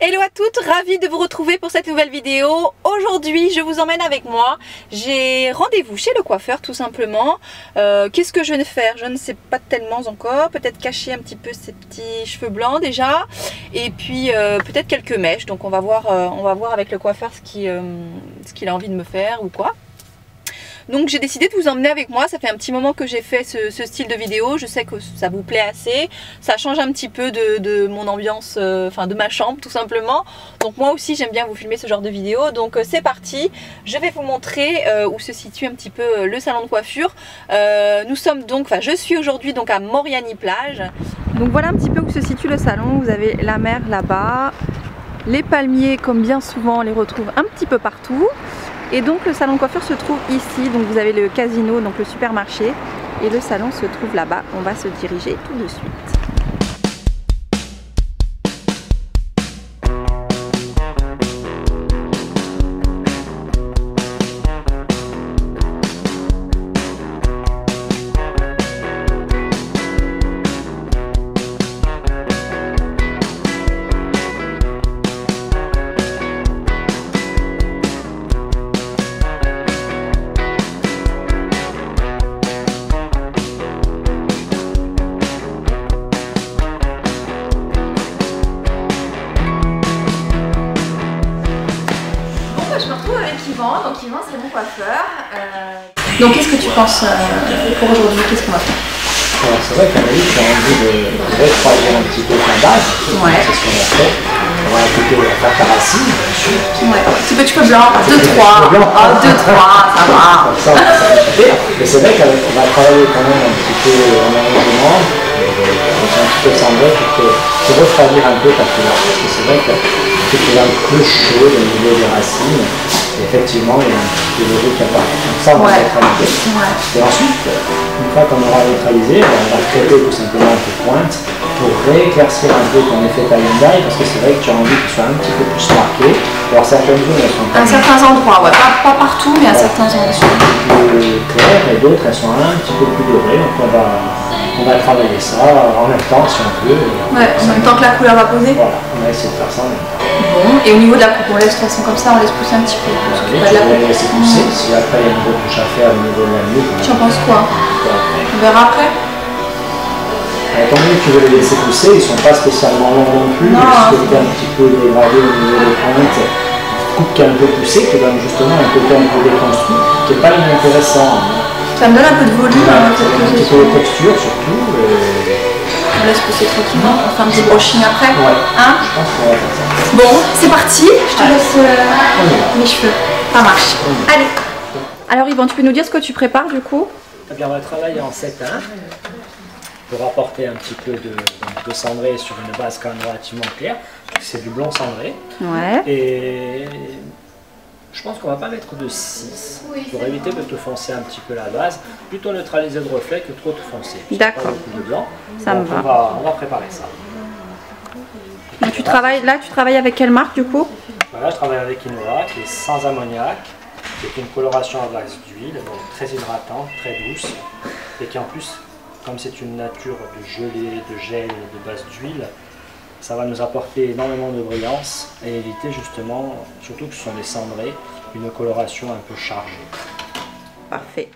Hello à toutes, ravie de vous retrouver pour cette nouvelle vidéo. Aujourd'hui, je vous emmène avec moi. J'ai rendez-vous chez le coiffeur tout simplement. Qu'est-ce que je vais faire? Je ne sais pas tellement encore. Peut-être cacher un petit peu ces petits cheveux blancs déjà. Et puis peut-être quelques mèches. Donc on va voir avec le coiffeur ce qu'il a envie de me faire ou quoi. Donc j'ai décidé de vous emmener avec moi. Ça fait un petit moment que j'ai fait ce style de vidéo. Je sais que ça vous plaît assez. Ça change un petit peu de mon ambiance, enfin de ma chambre tout simplement. Donc moi aussi j'aime bien vous filmer ce genre de vidéo. Donc c'est parti. Je vais vous montrer où se situe un petit peu le salon de coiffure. Nous sommes donc, enfin je suis aujourd'hui donc à Moriani Plage. Donc voilà un petit peu où se situe le salon. Vous avez la mer là-bas. Les palmiers, comme bien souvent, on les retrouve un petit peu partout. Et donc le salon de coiffure se trouve ici, donc vous avez le casino, donc le supermarché, et le salon se trouve là-bas. On va se diriger tout de suite. Donc Yvan c'est mon coiffeur. Donc qu'est-ce que tu penses pour aujourd'hui? Qu'est-ce qu'on va faire? Alors c'est vrai qu'à la limite tu as envie de refroidir un petit peu ta base. Ouais. C'est ce qu'on a fait. On va écouter faire ta racine. Ouais. Petit peu de cheveux blancs, 2-3. 2-3, ça va. Comme ça on va s'habituer. Mais c'est vrai qu'on va travailler quand même un petit peu en arrangement. Un petit peu cendré pour te refroidir un peu ta couleur. Parce que c'est vrai que tu es un peu chaud au niveau des racines. Et effectivement, il y a un petit peu de jeu qui apparaît. Donc ça, on va neutraliser. Ouais. Et ensuite, une fois qu'on aura neutralisé, on va traiter tout simplement tes pointes pour rééclaircir un peu ton effet tie-and-dye, parce que c'est vrai que tu as envie qu'il soit un petit peu plus marqué. Alors certaines zones, elles sont à certains endroits, ouais. Pas partout, mais à certains endroits. Elles sont un petit peu claires et d'autres, elles sont un petit peu plus dorées. Donc on va travailler ça en même temps si on peut. Ouais, en même temps que la couleur va poser. Voilà, on va essayer de faire ça en même temps. Bon, et au niveau de la coupe, on laisse de toute façon comme ça, on laisse pousser un petit peu. Oui, tu vas laisser pousser. Si après il y a une retouche à faire au niveau de la nuque. Tu en penses quoi? On verra après. Étant donné que tu veux les laisser pousser, ils ne sont pas spécialement longs non plus. Non. Si tu es un petit peu dégradé au niveau des pointes, coupe qui est un peu poussé, qui donne justement un côté un peu déconstruit, qui n'est pas inintéressant. Ça me donne un peu de volume. Un petit peu de texture surtout. On laisse pousser tranquillement, on fait un petit brushing après. Ouais, hein, je pense qu'on va faire ça. Bon, c'est parti, je te laisse mes cheveux. Ça marche. Allez. Alors Yvan, tu peux nous dire ce que tu prépares du coup? Eh bien, on va travailler en 7-1 pour apporter un petit peu de cendré sur une base quand même relativement claire. C'est du blond cendré. Ouais. Et je pense qu'on va pas mettre de 6 pour éviter de te foncer un petit peu la base. Plutôt neutraliser le reflet que trop te foncer. D'accord. De blanc. Ça me va. On va préparer ça. Donc tu travailles avec quelle marque du coup? Là, je travaille avec Innova qui est sans ammoniac. C'est une coloration à base d'huile, donc très hydratante, très douce. Et qui en plus, comme c'est une nature de gelée, de gel, de base d'huile, ça va nous apporter énormément de brillance et éviter justement, surtout que ce sont des cendrés, une coloration un peu chargée. Parfait.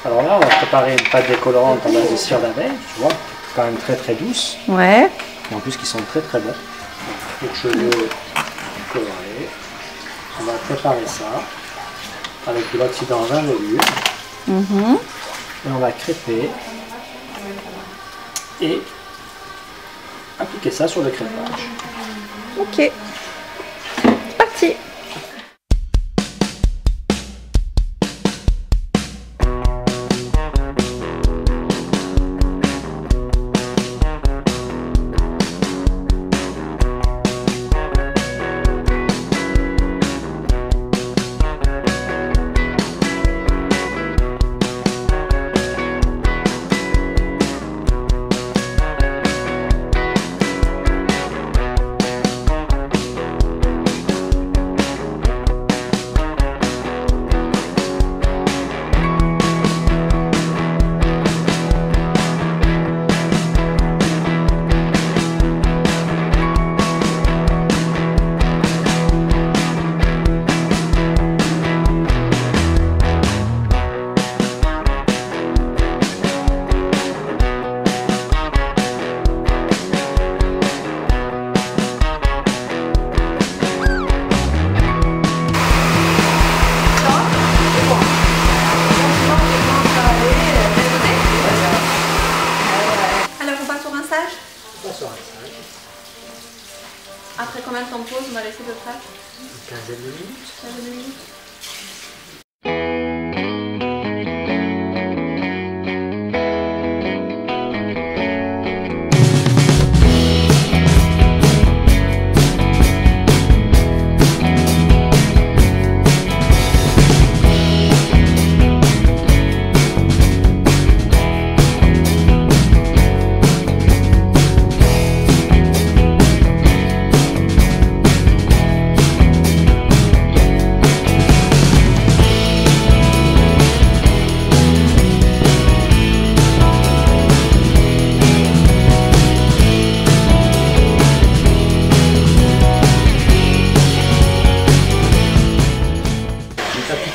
Alors là, on va préparer une pâte décolorante en base de cire d'abeille, tu vois, quand même très très douce. Ouais. Et en plus, qui sont très très bons. Pour cheveux colorés. On va préparer ça avec de l'oxydant 20 velure. Et on va crêper et appliquer ça sur le crêpage. Ok, c'est parti. de pause on a laissé à peu près? Une quinzaine de minutes. 15 minutes.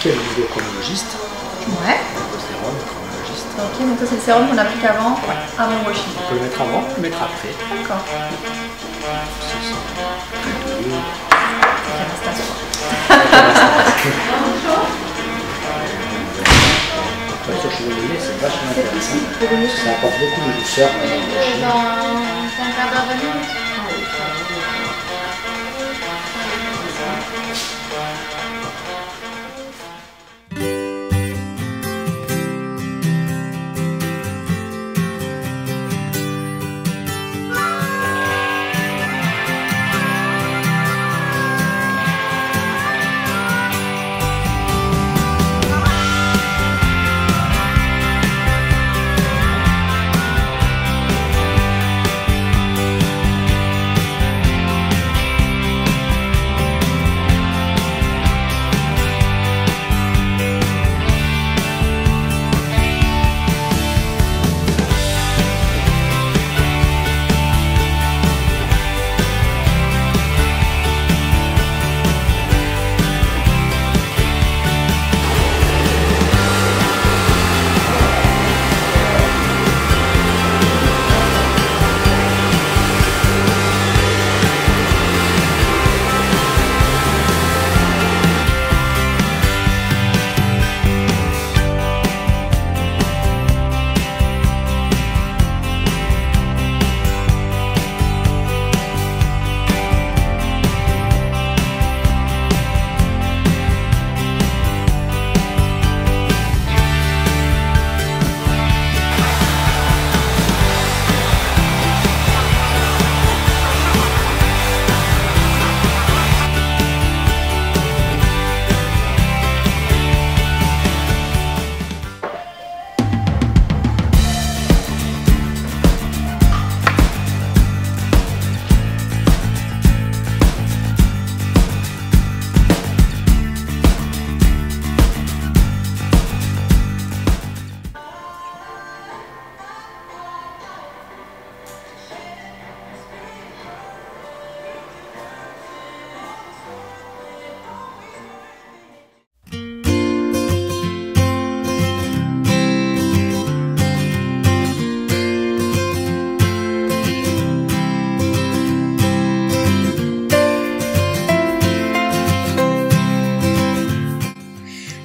Le vidéochronologiste. Ouais. Le sérum chronologiste. Ok, donc ça c'est le sérum qu'on applique avant, avant le washing. On peut le mettre avant, on peut le mettre après. D'accord. Sur cheveux brûlés, c'est vachement intéressant. Ça apporte beaucoup de douceur. Dans un quart d'heure, 20 minutes.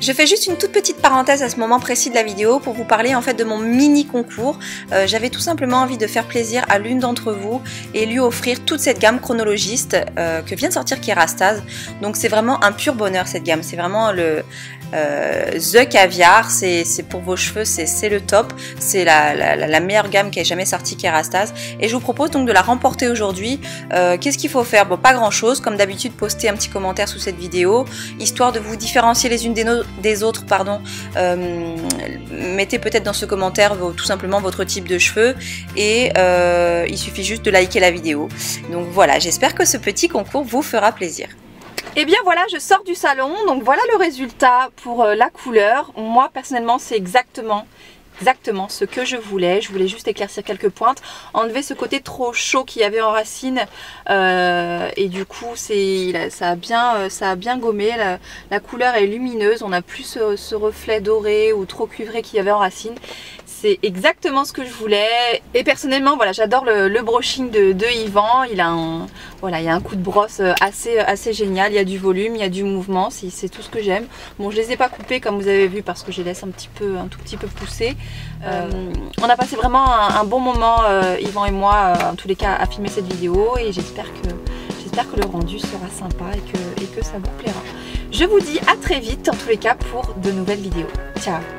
Je fais juste une toute petite parenthèse à ce moment précis de la vidéo pour vous parler en fait de mon mini concours. J'avais tout simplement envie de faire plaisir à l'une d'entre vous et lui offrir toute cette gamme chronologiste que vient de sortir Kerastase. Donc c'est vraiment un pur bonheur cette gamme, c'est vraiment le The Caviar, c'est pour vos cheveux, c'est le top, c'est la meilleure gamme qui ait jamais sorti Kerastase et je vous propose donc de la remporter aujourd'hui. Qu'est-ce qu'il faut faire? Bon, pas grand chose, comme d'habitude postez un petit commentaire sous cette vidéo, histoire de vous différencier les unes des autres, pardon. Mettez peut-être dans ce commentaire tout simplement votre type de cheveux et il suffit juste de liker la vidéo. Donc voilà, j'espère que ce petit concours vous fera plaisir. Et bien voilà, je sors du salon, donc voilà le résultat pour la couleur. Moi personnellement c'est exactement ce que je voulais juste éclaircir quelques pointes, enlever ce côté trop chaud qu'il y avait en racine et du coup ça a bien gommé, la couleur est lumineuse, on n'a plus ce reflet doré ou trop cuivré qu'il y avait en racine. C'est exactement ce que je voulais et personnellement voilà, j'adore le brushing de Yvan. Il a un coup de brosse assez génial, il y a du volume, il y a du mouvement, c'est tout ce que j'aime. Bon, je les ai pas coupés comme vous avez vu parce que je les laisse un tout petit peu pousser. On a passé vraiment un bon moment Yvan et moi en tous les cas à filmer cette vidéo et j'espère j'espère que le rendu sera sympa et que ça vous plaira. Je vous dis à très vite en tous les cas pour de nouvelles vidéos. Ciao!